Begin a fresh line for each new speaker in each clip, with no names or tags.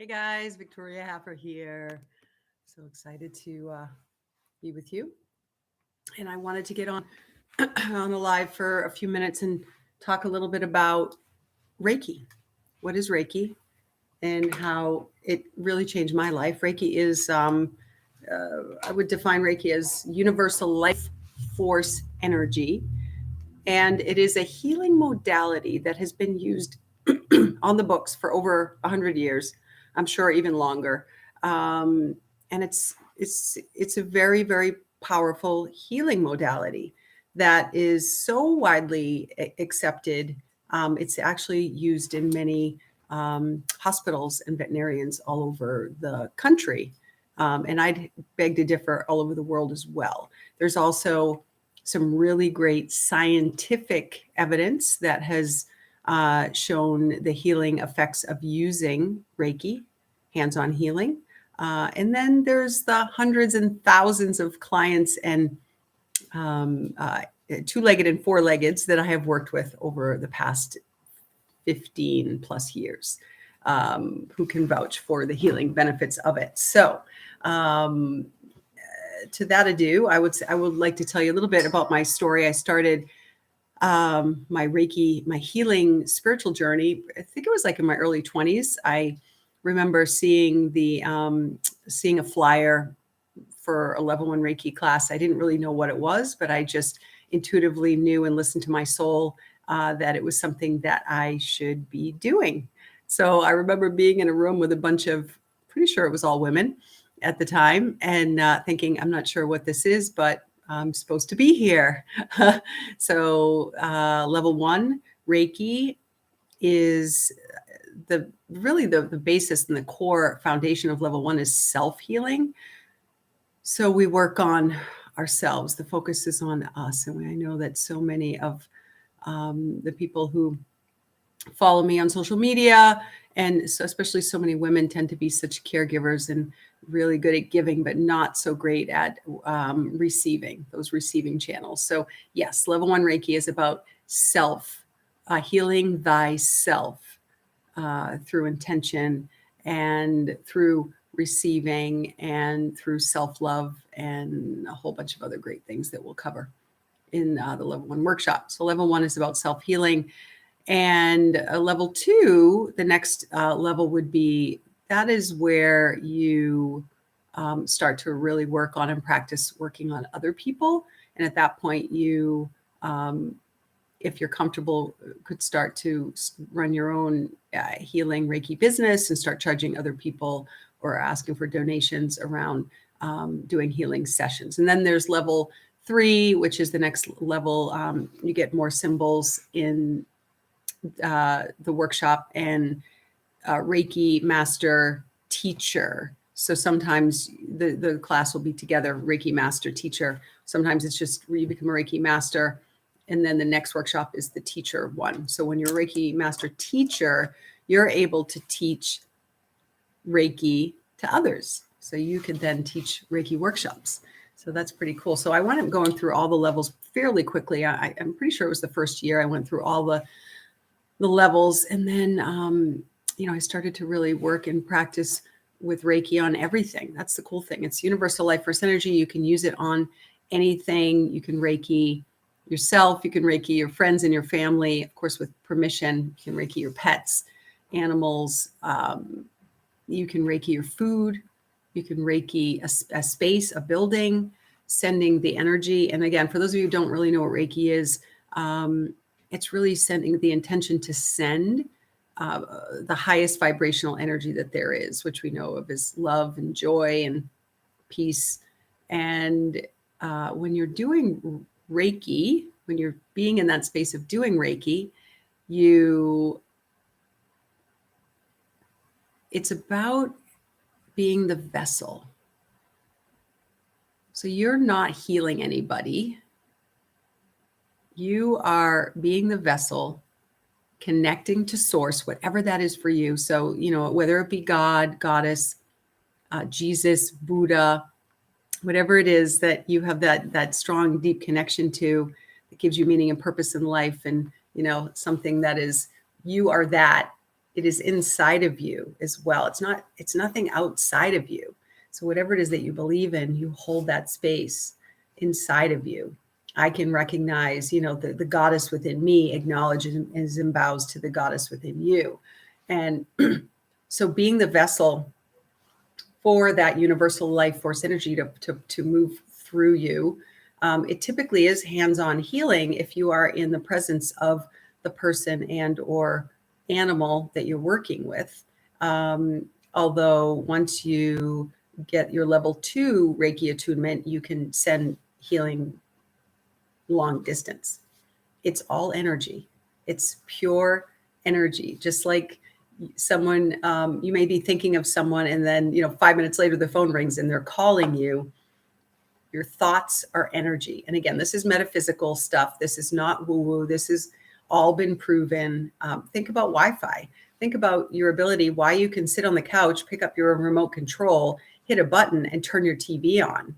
Hey guys, Victoria Haffer here. So excited to be with you. And I wanted to get on on the live for a few minutes and talk a little bit about Reiki. What is Reiki and how it really changed my life? Reiki is, I would define Reiki as universal life force energy. And it is a healing modality that has been used on the books for over 100 years. I'm sure even longer. And it's a very, very powerful healing modality that is so widely accepted. It's actually used in many hospitals and veterinarians all over the country. And I'd beg to differ, all over the world as well. There's also some really great scientific evidence that has shown the healing effects of using Reiki, hands-on healing. And then there's the hundreds and thousands of clients and two-legged and four-leggeds that I have worked with over the past 15 plus years, who can vouch for the healing benefits of it. So to that ado, I would like to tell you a little bit about my story. I started my Reiki, my healing spiritual journey. I think it was like in my early 20s. I remember seeing seeing a flyer for a level 1 Reiki class. I didn't really know what it was, but I just intuitively knew and listened to my soul that it was something that I should be doing. So I remember being in a room with a bunch of, pretty sure it was all women at the time, and thinking, I'm not sure what this is, but I'm supposed to be here. So level 1 Reiki is the basis and the core foundation of level 1 is self-healing. So we work on ourselves. The focus is on us. And I know that so many of the people who follow me on social media, and so especially so many women, tend to be such caregivers and really good at giving, but not so great at receiving, those receiving channels. So yes, level 1 Reiki is about self, healing thyself through intention and through receiving and through self-love and a whole bunch of other great things that we'll cover in the level 1 workshop. So level 1 is about self-healing. And level 2, the next level would be, that is where you start to really work on and practice working on other people. And at that point, you, if you're comfortable, could start to run your own healing Reiki business and start charging other people or asking for donations around doing healing sessions. And then there's level 3, which is the next level. You get more symbols in the workshop, and Reiki master teacher. So sometimes the class will be together, Reiki master teacher. Sometimes it's just you become a Reiki master, and then the next workshop is the teacher one. So when you're a Reiki master teacher, you're able to teach Reiki to others. So you could then teach Reiki workshops. So that's pretty cool. So I went going through all the levels fairly quickly. I'm pretty sure it was the first year I went through all the levels. And then, I started to really work and practice with Reiki on everything. That's the cool thing. It's universal life force energy. You can use it on anything. You can Reiki yourself. You can Reiki your friends and your family, of course, with permission. You can Reiki your pets, animals. You can Reiki your food. You can Reiki a space, a building, sending the energy. And again, for those of you who don't really know what Reiki is, it's really sending the intention to send the highest vibrational energy that there is, which we know of as love and joy and peace. And when you're doing Reiki, when you're being in that space of doing Reiki, it's about being the vessel. So you're not healing anybody. You are being the vessel, connecting to source, whatever that is for you. So, whether it be God, Goddess, Jesus, Buddha, whatever it is that you have that strong, deep connection to, that gives you meaning and purpose in life. And, something that is, you are that it is inside of you as well. It's nothing outside of you. So whatever it is that you believe in, you hold that space inside of you. I can recognize, the goddess within me acknowledges and bows to the goddess within you. And so being the vessel for that universal life force energy to move through you, it typically is hands-on healing if you are in the presence of the person and or animal that you're working with. Although once you get your level 2 Reiki attunement, you can send healing long distance. It's all energy. It's pure energy. Just like someone, you may be thinking of someone and then, 5 minutes later, the phone rings and they're calling you. Your thoughts are energy. And again, this is metaphysical stuff. This is not woo-woo. This has all been proven. Think about Wi-Fi. Think about your ability, why you can sit on the couch, pick up your remote control, hit a button and turn your TV on,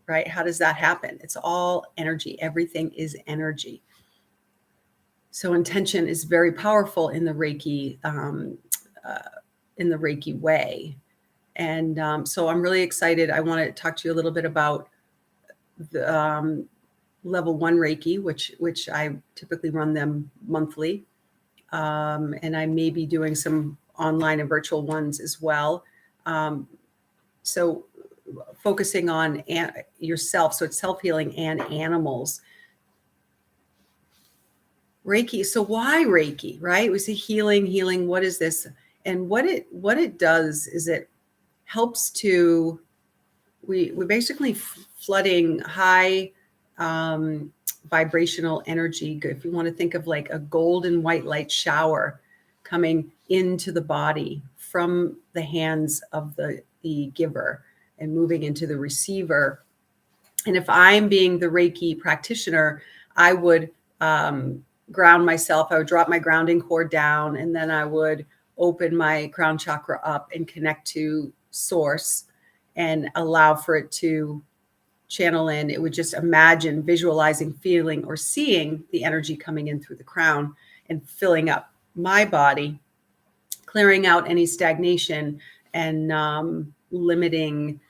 right? How does that happen? It's all energy. Everything is energy. So intention is very powerful in the Reiki, way. And so I'm really excited. I want to talk to you a little bit about the level 1 Reiki, which I typically run them monthly. And I may be doing some online and virtual ones as well. So focusing on yourself. So it's self-healing and animals. Reiki. So why Reiki, right? We say healing. What is this? And what it does is it helps to, we're basically flooding high vibrational energy. If you want to think of like a golden white light shower coming into the body from the hands of the giver and moving into the receiver. And if I'm being the Reiki practitioner, I would ground myself. I would drop my grounding cord down, and then I would open my crown chakra up and connect to source and allow for it to channel in. It would just imagine, visualizing, feeling, or seeing the energy coming in through the crown and filling up my body, clearing out any stagnation and limiting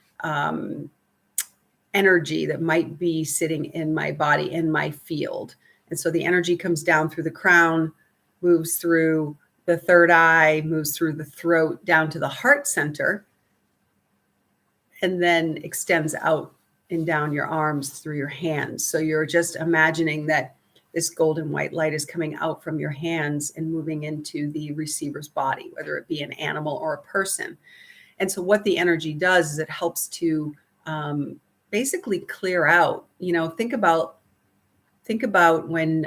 energy that might be sitting in my body, in my field. And so the energy comes down through the crown, moves through the third eye, moves through the throat down to the heart center, and then extends out and down your arms through your hands. So you're just imagining that this golden white light is coming out from your hands and moving into the receiver's body, whether it be an animal or a person. And so what the energy does is it helps to basically clear out. Think about when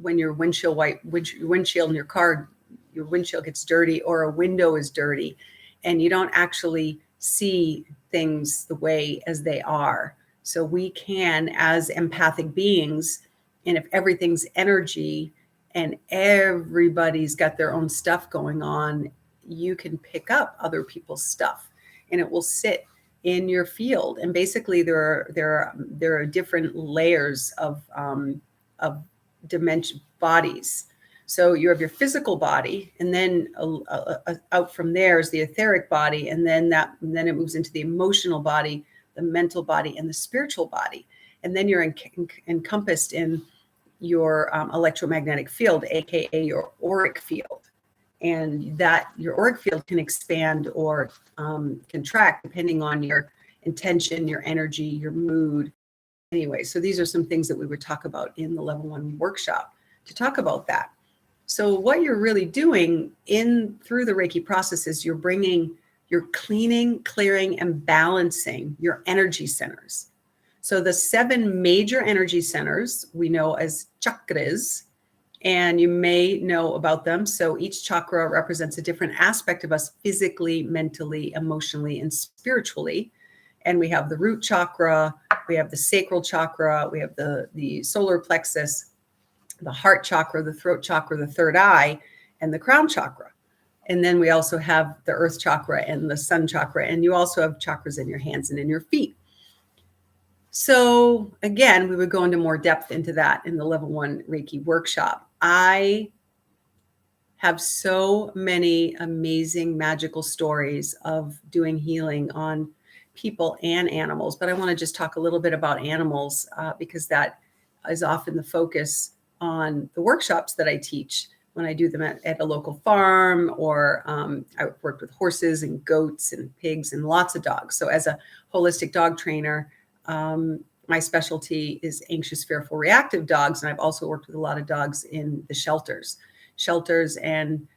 your windshield in your car, your windshield gets dirty or a window is dirty, and you don't actually see things the way as they are. So we can, as empathic beings, and if everything's energy and everybody's got their own stuff going on, you can pick up other people's stuff and it will sit in your field. And basically there are different layers of dimension bodies. So you have your physical body, and then out from there is the etheric body, and then it moves into the emotional body, the mental body, and the spiritual body. And then you're encompassed in your electromagnetic field, aka your auric field. And that your auric field can expand or contract depending on your intention, your energy, your mood. Anyway, so these are some things that we would talk about in the level 1 workshop to talk about that. So what you're really doing through the Reiki process is you're cleaning, clearing, and balancing your energy centers. So the 7 major energy centers we know as chakras, and you may know about them. So each chakra represents a different aspect of us physically, mentally, emotionally, and spiritually. And we have the root chakra, we have the sacral chakra, we have the solar plexus, the heart chakra, the throat chakra, the third eye, and the crown chakra. And then we also have the earth chakra and the sun chakra. And you also have chakras in your hands and in your feet. So again, we would go into more depth into that in the level 1 Reiki workshop. I have so many amazing magical stories of doing healing on people and animals. But I want to just talk a little bit about animals because that is often the focus on the workshops that I teach when I do them at a local farm, or I worked with horses and goats and pigs and lots of dogs. So as a holistic dog trainer, my specialty is anxious, fearful, reactive dogs. And I've also worked with a lot of dogs in the shelters and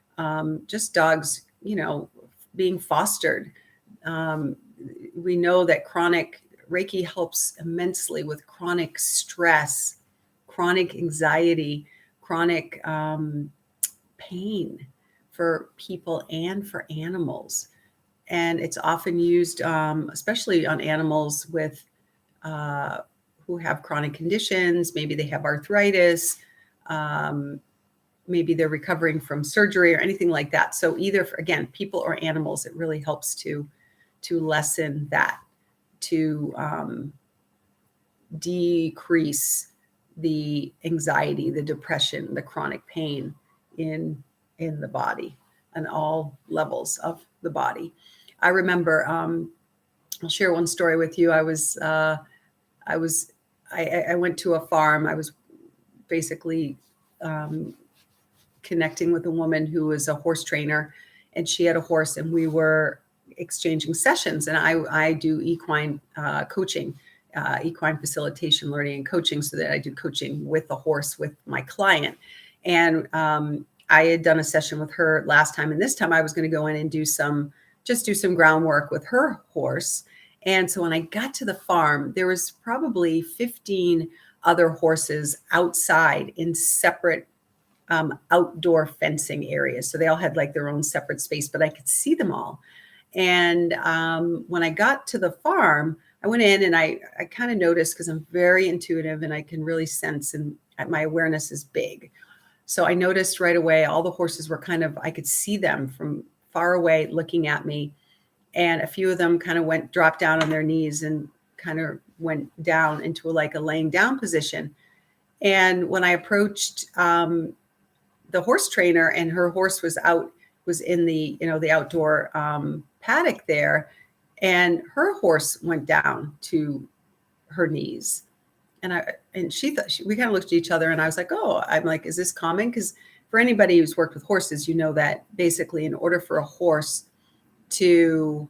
just dogs, being fostered. We know that chronic Reiki helps immensely with chronic stress, chronic anxiety, chronic pain for people and for animals. And it's often used, especially on animals with who have chronic conditions. Maybe they have arthritis. Maybe they're recovering from surgery or anything like that. So either, again, people or animals, it really helps to lessen that, to decrease the anxiety, the depression, the chronic pain in the body and all levels of the body. I remember, I'll share one story with you. I went to a farm. I was basically connecting with a woman who was a horse trainer, and she had a horse, and we were exchanging sessions. And I do equine coaching, equine facilitation, learning and coaching, so that I do coaching with the horse with my client. And I had done a session with her last time, and this time I was going to go in and do some groundwork with her horse. And so when I got to the farm, there was probably 15 other horses outside in separate outdoor fencing areas. So they all had like their own separate space, but I could see them all. And when I got to the farm, I went in and I kind of noticed, because I'm very intuitive and I can really sense, and my awareness is big. So I noticed right away all the horses were I could see them from far away looking at me. And a few of them kind of dropped down on their knees and kind of went down into like a laying down position. And when I approached the horse trainer, and her horse was in the, the outdoor paddock there, and her horse went down to her knees. And she thought, we kind of looked at each other, and I was like, oh, I'm like, is this common? Because for anybody who's worked with horses, that basically in order for a horse to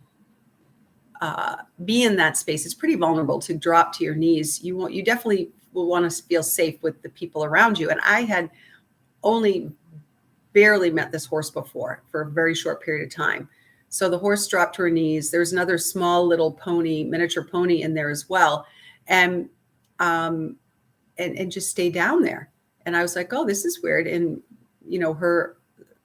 be in that space, it's pretty vulnerable to drop to your knees. You definitely will want to feel safe with the people around you. And I had only barely met this horse before for a very short period of time. So the horse dropped to her knees. There's another small little pony, miniature pony in there as well. And just stay down there. And I was like, oh, this is weird. And,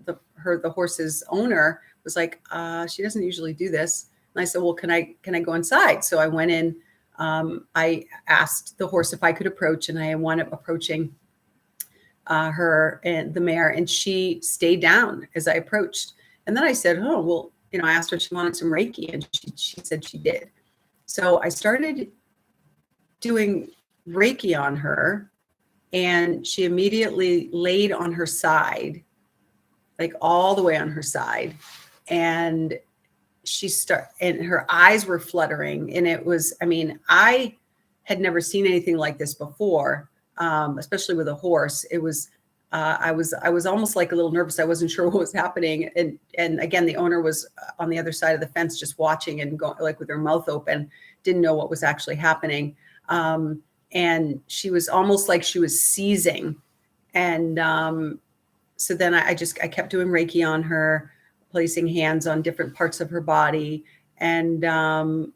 the horse's owner was like, she doesn't usually do this. And I said, well, can I go inside? So I went in, I asked the horse if I could approach, and I wound up approaching her and the mare, and she stayed down as I approached. And then I said, oh, well, I asked her if she wanted some Reiki, and she said she did. So I started doing Reiki on her, and she immediately laid on her side, like all the way on her side. And and her eyes were fluttering. And it was, I had never seen anything like this before, especially with a horse. It was, I was almost like a little nervous. I wasn't sure what was happening. And again, the owner was on the other side of the fence, just watching and going like with her mouth open, didn't know what was actually happening. And she was almost like she was seizing. And so then I kept doing Reiki on her, placing hands on different parts of her body. And then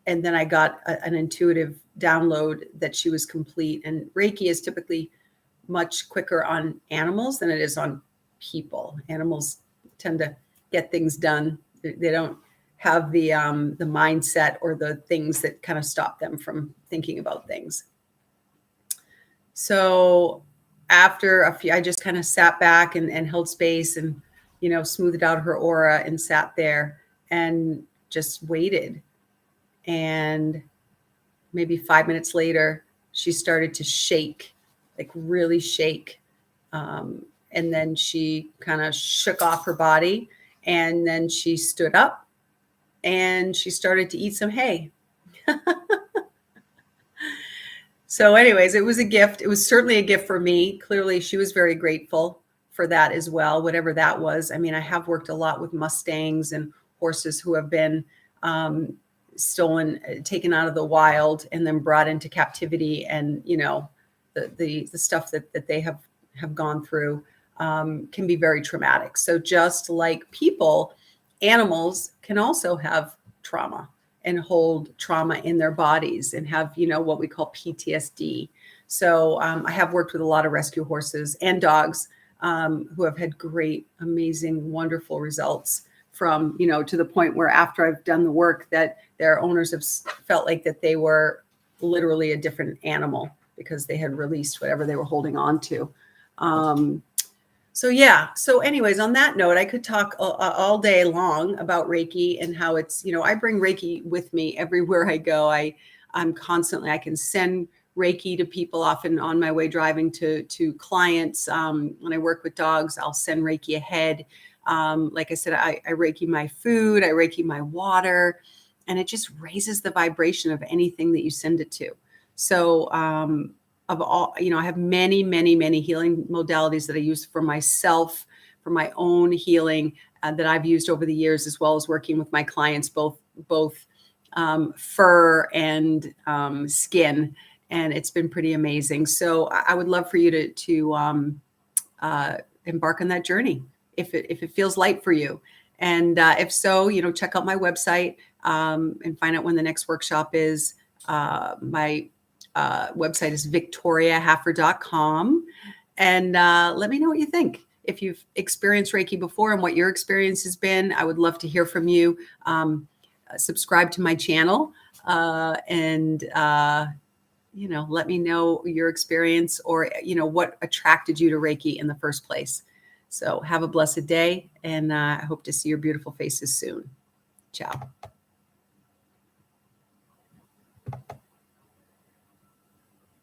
I got an intuitive download that she was complete. And Reiki is typically much quicker on animals than it is on people. Animals tend to get things done. They don't have the mindset or the things that kind of stop them from thinking about things. So after a few, I just kind of sat back and held space and, smoothed out her aura and sat there and just waited. And maybe 5 minutes later, she started to shake, like really shake. And then she kind of shook off her body, and then she stood up and she started to eat some hay. So anyways, it was a gift. It was certainly a gift for me. Clearly, she was very grateful for that as well, whatever that was. I mean, I have worked a lot with Mustangs and horses who have been stolen, taken out of the wild, and then brought into captivity. And, you know, the stuff that they have gone through can be very traumatic. So just like people, animals can also have trauma and hold trauma in their bodies and have, you know, what we call PTSD. So I have worked with a lot of rescue horses and dogs who have had great, amazing, wonderful results from, you know, to the point where after I've done the work that their owners have felt like that they were literally a different animal because they had released whatever they were holding on to. So yeah. So anyways, on that note, I could talk all day long about Reiki and how it's, you know, I bring Reiki with me everywhere I go. I'm constantly, I can send Reiki to people often on my way driving to clients. When I work with dogs, I'll send Reiki ahead. Like I said, I Reiki my food, I Reiki my water, and it just raises the vibration of anything that you send it to. So, of all, you know, I have many, many, many healing modalities that I use for myself, for my own healing that I've used over the years, as well as working with my clients, both fur and skin. And it's been pretty amazing. So I would love for you to embark on that journey if it feels light for you. And if so, you know, check out my website and find out when the next workshop is. My website is victoriahaffer.com. And let me know what you think. If you've experienced Reiki before and what your experience has been, I would love to hear from you. Subscribe to my channel and you know, let me know your experience or, you know, what attracted you to Reiki in the first place. So have a blessed day, and I hope to see your beautiful faces soon. Ciao.